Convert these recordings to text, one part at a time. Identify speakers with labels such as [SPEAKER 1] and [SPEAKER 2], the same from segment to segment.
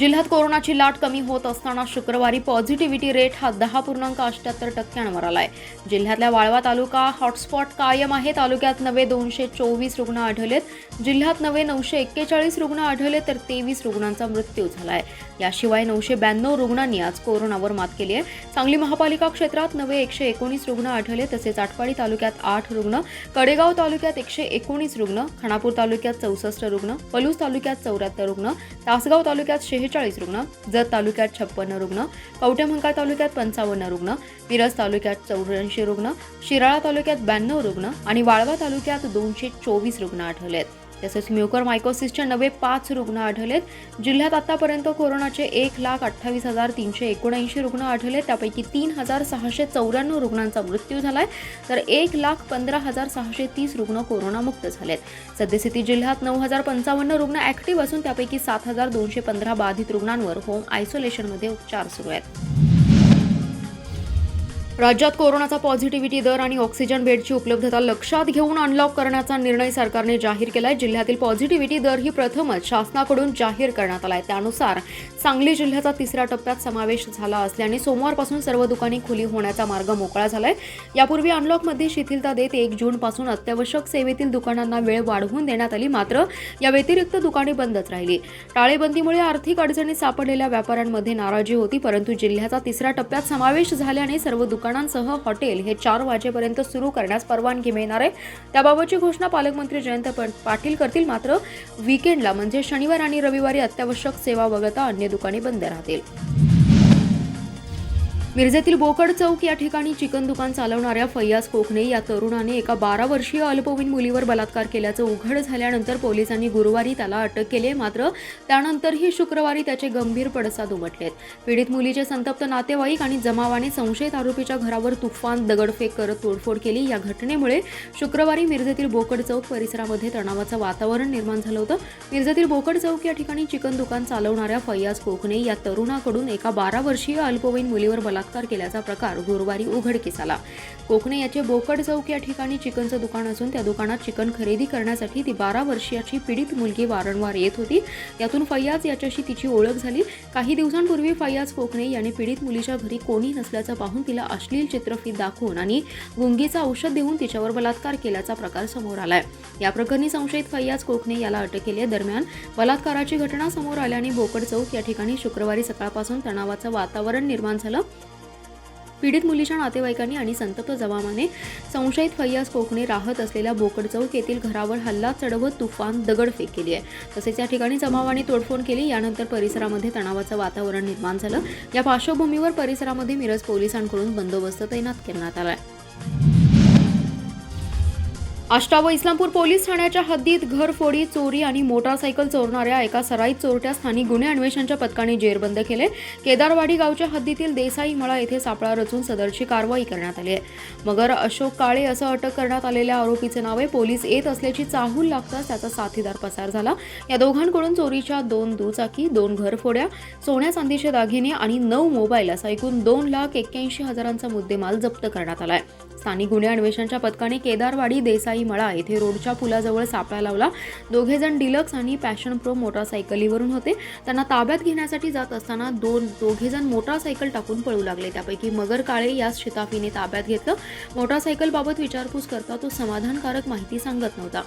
[SPEAKER 1] जिल्ह्यात कोरोनाची लाट कमी होत असताना शुक्रवारी पॉझिटिव्हिटी रेट हा 10.78% आलाय। जिल्ह्यातल्या वाळवा तालुका हॉटस्पॉट कायम आहे। तालुक्यात नवे 224 रुग्ण आढळलेत। जिल्ह्यात नवे 941 रुग्ण आढळले तर 23 रुग्णांचा मृत्यू झालाय। याशिवाय 992 रुग्णांनी आज कोरोनावर मात केली आहे। सांगली महापालिका क्षेत्रात नवे 119 रुग्ण आढळले तसेच आटपाडी तालुक्यात 8 रुग्ण, कडेगाव तालुक्यात 119 रुग्ण, खानापूर तालुक्यात 64 रुग्ण, पलूस तालुक्यात 74 रुग्ण, तासगाव तालुक्यात 46 रुग्ण, जत तालुक्यात 56 रुग्ण, कवठेमंकाळ तालुक्यात 55 रुग्ण, मिरज तालुक्यात 84 रुग्ण, शिराळा तालुक्यात 92 रुग्ण आणि वाळवा तालुक्यात 224 रुग्ण आढळलेत। तसेच म्युकरमायकोसिसचे नवे 5 रुग्ण आढळलेत। जिल्ह्यात आतापर्यंत कोरोनाचे 1,28,379 रुग्ण आढळले, त्यापैकी 3,694 रुग्णांचा मृत्यू झालाय तर 1,15,630 रुग्ण कोरोनामुक्त झालेत। सद्यस्थितीत जिल्ह्यात 9,055 रुग्ण ॲक्टिव्ह असून त्यापैकी 7,215 बाधित रुग्णांवर होम आयसोलेशनमध्ये उपचार सुरू आहेत। राज्यात कोरोनाचा पॉझिटिव्हिटी दर आणि ऑक्सिजन बेडची उपलब्धता लक्षात घेऊन अनलॉक करण्याचा निर्णय सरकारने जाहीर केलाय। जिल्ह्यातील पॉझिटिव्हिटी दर ही प्रथमच शासनाकडून जाहीर करण्यात आलाय। त्यानुसार सांगली जिल्ह्याचा तिसऱ्या टप्प्यात समावेश झाला असल्याने सोमवारपासून सर्व दुकाने खुली होण्याचा मार्ग मोकळा झालाय। यापूर्वी अनलॉकमध्ये शिथिलता देत 1 जूनपासून अत्यावश्यक सेवेतील दुकानांना वेळ वाढवून देण्यात आली, मात्र या व्यतिरिक्त दुकाने बंदच राहिली। टाळेबंदीमुळे आर्थिक अडचणीत सापडलेल्या व्यापाऱ्यांमध्ये नाराजी होती, परंतु जिल्ह्याचा तिसऱ्या टप्प्यात समावेश झाल्याने सर्व दुकानांसह हॉटेल हे 4 वाजेपर्यंत सुरू करण्यास परवानगी मिळणार आहे। त्याबाबतची घोषणा पालकमंत्री जयंत पाटील करतील, मात्र वीकेंडला म्हणजे शनिवार आणि रविवारी अत्यावश्यक सेवा वगळता अन्य दुकाने बंद राहतील। मिरजेतील बोकड चौक या ठिकाणी चिकन दुकान चालवणाऱ्या फैयाज कोकणे या तरुणाने एका 12 वर्षीय अल्पवयीन मुलीवर बलात्कार केल्याचं उघड झाल्यानंतर पोलिसांनी गुरुवारी त्याला अटक केली आहे, मात्र त्यानंतरही शुक्रवारी त्याचे गंभीर पडसाद उमटलेत। पीडित मुलीचे संतप्त नातेवाईक आणि जमावाने संशयित आरोपीच्या घरावर तुफान दगडफेक करत तोडफोड केली। या घटनेमुळे शुक्रवारी मिरजेतील बोकड चौक परिसरामध्ये तणावाचं वातावरण निर्माण झालं होतं। मिरजेतील बोकड चौक या ठिकाणी चिकन दुकान चालवणाऱ्या फैयाज कोकणे या तरुणाकडून एका 12 वर्षीय अल्पवयीन मुलीवर बलात्कार केल्याचा प्रकार गुरुवारी उघडकीस आला। कोकणे याचे बोकड चौक या ठिकाणी चिकनचं दुकान असून त्या दुकानात चिकन खरेदी करण्यासाठी ती 12 वर्षीयाची पीडित मुलगी वारंवार येत होती। यातून फैयाज याच्याशी तिची ओळख झाली। काही दिवसांपूर्वी फैयाज कोकणे याने पीडित मुलीच्या घरी कोणी नसल्याचं पाहून तिला अश्लील चित्रफित दाखवून आणि गुंगीचं औषध देऊन तिच्यावर बलात्कार केल्याचा प्रकार समोर आलाय। या प्रकरणी संशयित फैयाज कोकणे याला अटक केली आहे। दरम्यान बलात्काराची घटना समोर आल्याने बोकड चौक या ठिकाणी शुक्रवारी सकाळपासून तणावाचं वातावरण निर्माण झालं। पीडित मुलीच्या नातेवाईकांनी आणि संतप्त जमावाने संशयित फैयाज कोकणे राहत असलेल्या बोकड चौक येथील घरावर हल्ला चढवत तुफान दगडफेक केली आहे। तसेच या ठिकाणी जमावाने तोडफोड केली। यानंतर परिसरामध्ये तणावाचं वातावरण निर्माण झालं। या पार्श्वभूमीवर परिसरामध्ये मिरज पोलिसांकडून बंदोबस्त तैनात करण्यात आलाय। आष्टा व इस्लामपूर पोलीस ठाण्याच्या हद्दीत घरफोडी, चोरी आणि मोटारसायकल चोरणाऱ्या एका सराईत चोरट्या स्थानिक गुन्हे अन्वेषणच्या पथकाने जेरबंद केले। केदारवाडी गावच्या हद्दीतील देसाई मळा येथे सापळा रचून सदरची कारवाई करण्यात आली आहे। मगर अशोक काळे असं अटक करण्यात आलेल्या आरोपीचे नाव आहे। पोलीस येत असल्याची चाहूल लागताच त्याचा साथीदार पसार झाला। या दोघांकडून चोरीच्या 2 दुचाकी, 2 घरफोड्या, सोन्या चांदीचे दागिने आणि 9 मोबाईल असा एकूण 2,81,000चा मुद्देमाल जप्त करण्यात आलाय। स्थानिक गुन्हे अन्वेषणच्या पथकाने केदारवाडी देसाई मळा येथे रोडच्या पुलाजवळ सापळा लावला। दोघेजण डिलक्स आणि पॅशन प्रो मोटारसायकलीवरून होते। त्यांना ताब्यात घेण्यासाठी जात असताना दोघेजण मोटारसायकल टाकून पळू लागले। त्यापैकी मगर काळे यास शिताफीने ताब्यात घेतलं। मोटारसायकलबाबत विचारपूस करता तो समाधानकारक माहिती सांगत नव्हता।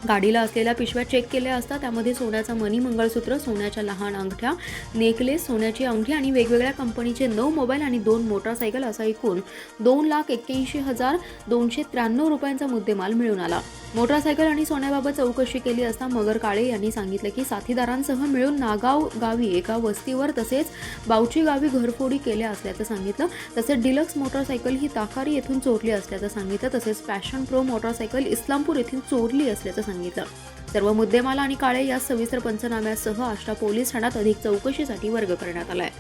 [SPEAKER 1] गाडीला असलेल्या पिशव्या चेक केल्या असता त्यामध्ये सोन्याचा मनी मंगळसूत्र, सोन्याच्या लहान अंगठ्या, नेकलेस, सोन्याची अंगठी आणि वेगवेगळ्या कंपनीचे 9 मोबाईल आणि 2 मोटारसायकल असा एकूण 2,81,293 रुपयांचा मुद्देमाल मिळून आला। मोटारसायकल आणि सोन्याबाबत चौकशी केली असता मगर काळे यांनी सांगितलं की साथीदारांसह मिळून नागाव गावी एका वस्तीवर तसेच बावची गावी घरफोडी केल्या असल्याचं सांगितलं। तसेच डिलक्स मोटारसायकल ही ताकारी येथून चोरली असल्याचं सांगितलं। तसेच पॅशन प्रो मोटारसायकल इस्लामपूर येथून चोरली असल्याचं सांगितलं। सर्व मुद्देमाल आणि काळे या सविस्तर पंचनाम्यासह आष्टा पोलीस ठाण्यात अधिक चौकशीसाठी वर्ग करण्यात आलाय।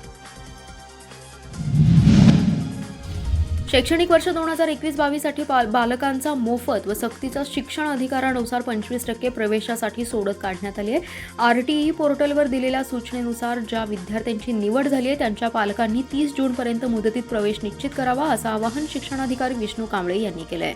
[SPEAKER 1] शैक्षणिक वर्ष 2021-22 साठी बालकांचा मोफत व सक्तीचा शिक्षण अधिकारानुसार 25% प्रवेशासाठी सोडत काढण्यात आली आहे. RTE पोर्टलवर दिलेल्या सूचनेनुसार ज्या विद्यार्थ्यांची निवड झाली आहे त्यांच्या पालकांनी 30 जूनपर्यंत मुदतीत प्रवेश निश्चित करावा असं आवाहन शिक्षणाधिकारी विष्णू कांबळे यांनी केलं आहे.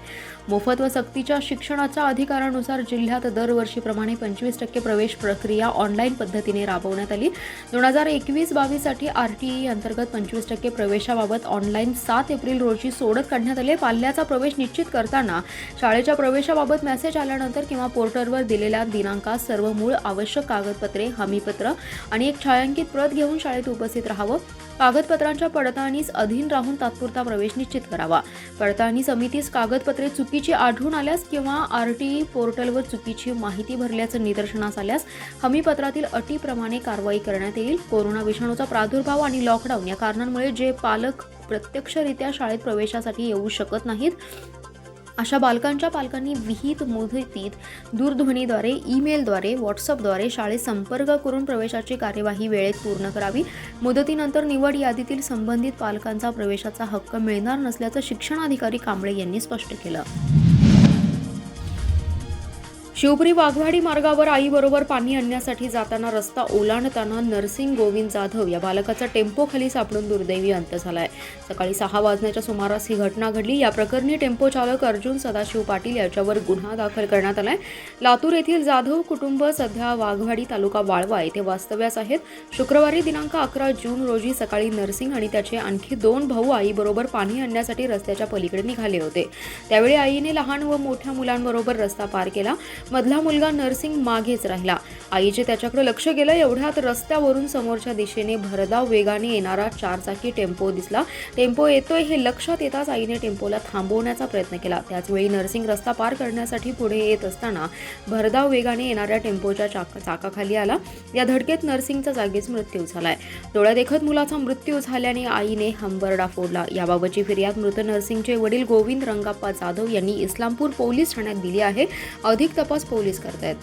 [SPEAKER 1] मोफत व सक्तीच्या शिक्षणाच्या अधिकारानुसार जिल्ह्यात दरवर्षीप्रमाणे 25% प्रवेश प्रक्रिया ऑनलाईन पद्धतीने राबवण्यात आली. 2021-22 साठी RTE अंतर्गत 25% प्रवेशाबाबत ऑनलाईन 7 एप्रिल रोजी सोडत काढण्यात आले. पाल्याचा प्रवेश निश्चित करताना शाळेच्या प्रवेशाबाबत मेसेज आल्यानंतर किंवा पोर्टलवर दिलेल्या दिनांकात सर्व मूळ आवश्यक कागदपत्रे, हमीपत्र आणि एक छायांकित प्रत घेऊन शाळेत उपस्थित राहावं. कागदपत्रांच्या पडताळणीस अधीन राहून तात्पुरता प्रवेश निश्चित करावा. पडताळणी समितीस कागदपत्रे चुकीची आढळून आल्यास किंवा RTE पोर्टलवर चुकीची माहिती भरल्याचं निदर्शनास आल्यास हमीपत्रातील अटीप्रमाणे कारवाई करण्यात येईल. कोरोना विषाणूचा प्रादुर्भाव आणि लॉकडाऊन या कारणांमुळे जे पालक प्रत्यक्षरित्या शाळेत प्रवेशासाठी येऊ शकत नाहीत अशा बालकांच्या पालकांनी विहित मुदतीत दूरध्वनीद्वारे, ईमेलद्वारे, व्हॉट्सअपद्वारे शाळेत संपर्क करून प्रवेशाची कार्यवाही वेळेत पूर्ण करावी. मुदतीनंतर निवड यादीतील संबंधित पालकांचा प्रवेशाचा हक्क मिळणार नसल्याचं शिक्षणाधिकारी कांबळे यांनी स्पष्ट केलं. शिवपुरी वाघवाडी मार्गावर आईबरोबर पाणी आणण्यासाठी जाताना रस्ता ओलांडताना नरसिंग गोविंद जाधव या बालकाचा टेम्पो खाली सापडून दुर्दैवी अंत झालाय. सकाळी 6 वाजण्याच्या सुमारास ही घटना घडली. या प्रकरणी टेम्पो चालक अर्जुन सदाशिव पाटील याच्यावर गुन्हा दाखल करण्यात आलाय. लातूर येथील जाधव कुटुंब सध्या वाघवाडी तालुका वाळवा येथे वास्तव्यास आहेत. शुक्रवारी दिनांक 11 जून रोजी सकाळी नरसिंग आणि त्याचे आणखी 2 भाऊ आईबरोबर पाणी आणण्यासाठी रस्त्याच्या पलीकडे निघाले होते. त्यावेळी आईने लहान व मोठ्या मुलांबरोबर रस्ता पार केला. मधला मुलगा नरसिंग मागेच राहिला. आईचे त्याच्याकडे लक्ष गेलं. एवढ्यात रस्त्यावरून समोरच्या दिशेने भरधाव वेगाने येणारा 4चाकी टेम्पो दिसला. टेम्पो येतोय हे लक्षात येताच आईने टेम्पोला थांबवण्याचा प्रयत्न केला. त्याचवेळी नरसिंग रस्ता पार करण्यासाठी पुढे येत असताना भरधाव वेगाने येणाऱ्या टेम्पोच्या चाकाखाली आला. या धडकेत नरसिंगचा जागीच मृत्यू झालाय. डोळ्यादेखत मुलाचा मृत्यू झाल्याने आईने हंबरडा फोडला. याबाबतची फिर्याद मृत नरसिंगचे वडील गोविंद रंगाप्पा जाधव यांनी इस्लामपूर पोलीस ठाण्यात दिली आहे. अधिक तपास पोलीस करतायत.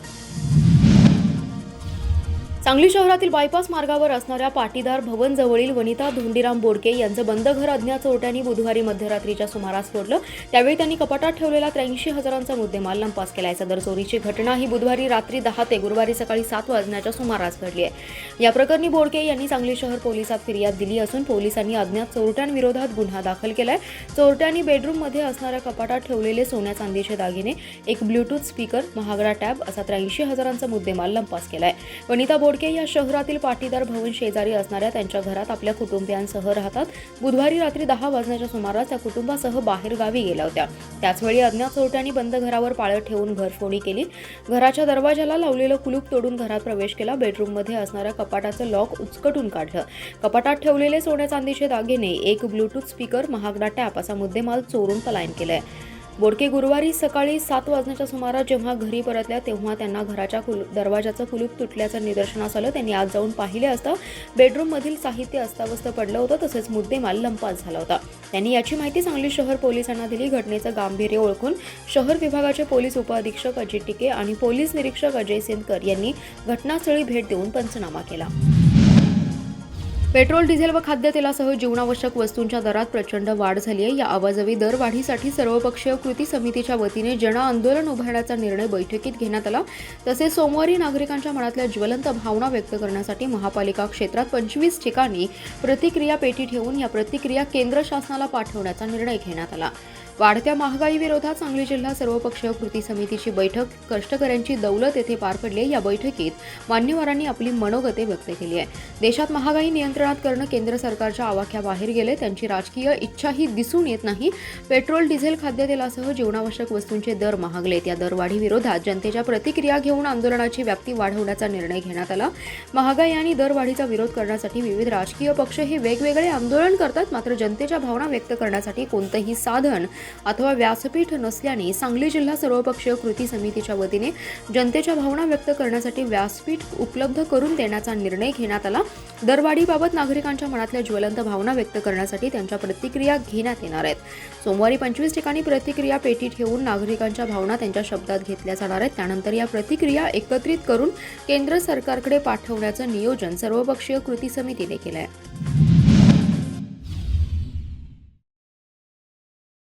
[SPEAKER 1] सांगली शहरातील बायपास मार्गावर असणाऱ्या पाटीदार भवन जवळील वनिता धोंडीराम बोडके यांचं बंद घर अज्ञात चोरट्यांनी बुधवारी मध्यरात्रीच्या सुमारास फोडलं. त्यावेळी त्यांनी कपाटात ठेवलेला 83,000चा मुद्देमाल लंपास केलाय. सदर चोरीची घटना ही बुधवारी रात्री 10 ते गुरुवारी सकाळी 7 वाजण्याच्या सुमारास घडली आहे. या प्रकरणी बोडके यांनी सांगली शहर पोलिसात फिर्याद दिली असून पोलिसांनी अज्ञात चोरट्यांविरोधात गुन्हा दाखल केलाय. चोरट्यांनी बेडरूममध्ये असणाऱ्या कपाटात ठेवलेले सोन्या चांदीचे दागिने, एक ब्लूटूथ स्पीकर, महागडा टॅब असा 83,000चा मुद्देमाल लंपास केलाय. वनिता बोडके या शहरातील पाटीदार भवन शेजारी असणाऱ्या त्यांच्या घरात आपल्या कुटुंबियांसह राहतात. बुधवारी रात्री 10 वाजण्याच्या सुमारास त्या कुटुंबासह बाहेर गावी गेल्या होत्या. त्याचवेळी अज्ञात चोरट्यांनी बंद घरावर पाळत ठेवून घरफोडी केली. घराच्या दरवाजाला लावलेलं कुलूप तोडून घरात प्रवेश केला. बेडरूममध्ये असणाऱ्या कपाटाचं लॉक उचकटून काढलं. कपाटात ठेवलेले सोन्या चांदीचे दागिने, एक ब्लूटूथ स्पीकर, महागडा टॅप असा मुद्देमाल चोरून पलायन केलाय. बोडके गुरुवारी सकाळी 7 वाजण्याच्या सुमारास जेव्हा घरी परतल्या तेव्हा त्यांना घराच्या दरवाजाचं कुलूप तुटल्याचं निदर्शनास आलं. त्यांनी आत जाऊन पाहिले असता बेडरूममधील साहित्य अस्ताव्यस्त पडलं होतं. तसेच मुद्देमाल लंपास झाला होता. त्यांनी याची माहिती सांगली शहर पोलिसांना दिली. घटनेचं गांभीर्य ओळखून शहर विभागाचे पोलीस उपअधीक्षक अजित टिके आणि पोलीस निरीक्षक अजय सेनकर यांनी घटनास्थळी भेट देऊन पंचनामा केला. पेट्रोल, डिझेल व खाद्यतेलासह जीवनावश्यक वस्तूंच्या दरात प्रचंड वाढ झाली आहे. या अवाजवी दरवाढीसाठी सर्वपक्षीय कृती समितीच्या वतीने जन आंदोलन उभारण्याचा निर्णय बैठकीत घेण्यात आला. तसेच सोमवारी नागरिकांच्या मनातल्या ज्वलंत भावना व्यक्त करण्यासाठी महापालिका क्षेत्रात 25 ठिकाणी प्रतिक्रिया पेटी ठेवून या प्रतिक्रिया केंद्र शासनाला पाठवण्याचा निर्णय घेण्यात आला. वाढत्या महागाई विरोधात सांगली जिल्हा सर्वपक्षीय कृती समितीची बैठक कष्टकऱ्यांची दौलत येथे पार पडली. या बैठकीत मान्यवरांनी आपली मनोगते व्यक्त केली आहे. देशात महागाई नियंत्रणात करणं केंद्र सरकारच्या आवाक्याबाहेर गेले. त्यांची राजकीय इच्छाही दिसून येत नाही. पेट्रोल, डिझेल, खाद्यतेलासह जीवनावश्यक वस्तूंचे दर महागलेत. या दरवाढी विरोधात जनतेच्या प्रतिक्रिया घेऊन आंदोलनाची व्याप्ती वाढवण्याचा निर्णय घेण्यात आला. महागाई आणि दरवाढीचा विरोध करण्यासाठी विविध राजकीय पक्ष हे वेगवेगळे आंदोलन करतात. मात्र जनतेच्या भावना व्यक्त करण्यासाठी कोणतेही साधन अथवा व्यासपीठ नसल्याने सांगली जिल्हा सर्वपक्षीय कृती समितीच्या वतीने जनतेच्या भावना व्यक्त करण्यासाठी व्यासपीठ उपलब्ध करून देण्याचा निर्णय घेण्यात आला. दरवाढीबाबत नागरिकांच्या मनातल्या ज्वलंत भावना व्यक्त करण्यासाठी त्यांच्या प्रतिक्रिया घेण्यात येणार आहेत. सोमवारी 25 ठिकाणी प्रतिक्रिया पेटी ठेवून नागरिकांच्या भावना त्यांच्या शब्दात घेतल्या जाणार आहेत. त्यानंतर या प्रतिक्रिया एकत्रित करून केंद्र सरकारकडे पाठवण्याचं नियोजन सर्वपक्षीय कृती समितीने केलं आहे.